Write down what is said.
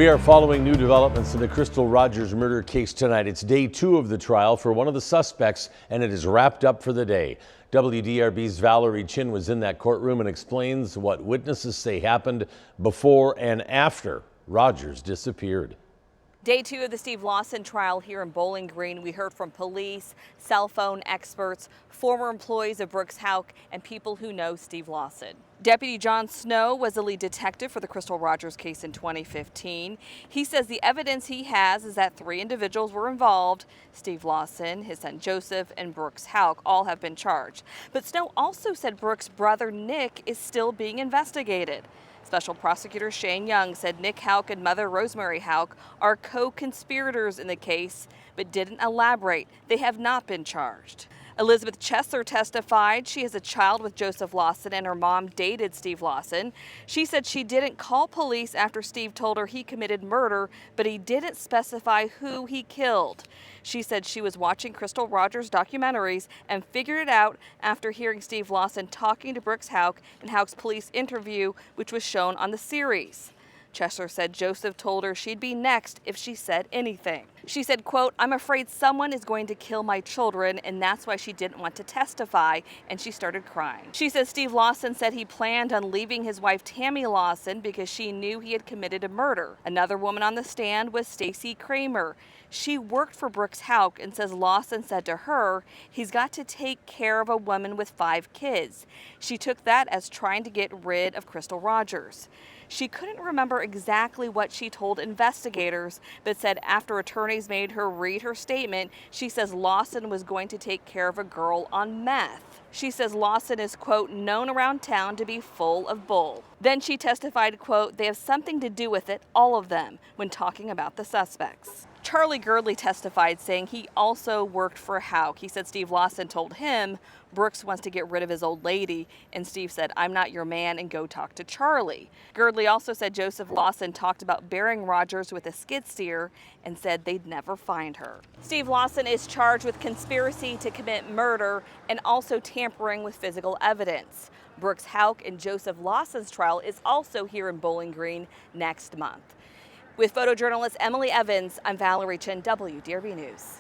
We are following new developments in the Crystal Rogers murder case tonight. It's day 2 of the trial for one of the suspects, and it is wrapped up for the day. WDRB's Valerie Chin was in that courtroom and explains what witnesses say happened before and after Rogers disappeared. Day 2 of the Steve Lawson trial here in Bowling Green. We heard from police, cell phone experts, former employees of Brooks Houck, and people who know Steve Lawson. Deputy John Snow was the lead detective for the Crystal Rogers case in 2015. He says the evidence he has is that 3 individuals were involved. Steve Lawson, his son Joseph, and Brooks Houck all have been charged. But Snow also said Brooks' brother Nick is still being investigated. Special prosecutor Shane Young said Nick Houck and mother Rosemary Houck are co-conspirators in the case, but didn't elaborate. They have not been charged. Elizabeth Chesler testified. She has a child with Joseph Lawson, and her mom dated Steve Lawson. She said she didn't call police after Steve told her he committed murder, but he didn't specify who he killed. She said she was watching Crystal Rogers documentaries and figured it out after hearing Steve Lawson talking to Brooks Houck in Houck's police interview, which was shown on the series. Chesler said Joseph told her she'd be next if she said anything. She said, quote, "I'm afraid someone is going to kill my children, and that's why she didn't want to testify," and she started crying. She says Steve Lawson said he planned on leaving his wife Tammy Lawson because she knew he had committed a murder. Another woman on the stand was Stacy Kramer. She worked for Brooks Houck and says Lawson said to her, "He's got to take care of a woman with 5 kids. She took that as trying to get rid of Crystal Rogers. She couldn't remember exactly what she told investigators, but said after attorneys made her read her statement, she says Lawson was going to take care of a girl on meth. She says Lawson is, quote, known around town to be full of bull. Then she testified, quote, "They have something to do with it, all of them," when talking about the suspects. Charlie Girdley testified, saying he also worked for Houck. He said Steve Lawson told him Brooks wants to get rid of his old lady, and Steve said, "I'm not your man, and go talk to Charlie." Girdley also said Joseph Lawson talked about burying Rogers with a skid steer and said they'd never find her. Steve Lawson is charged with conspiracy to commit murder and also tampering with physical evidence. Brooks Houck and Joseph Lawson's trial is also here in Bowling Green next month. With photojournalist Emily Evans, I'm Valerie Chin, WDRB News.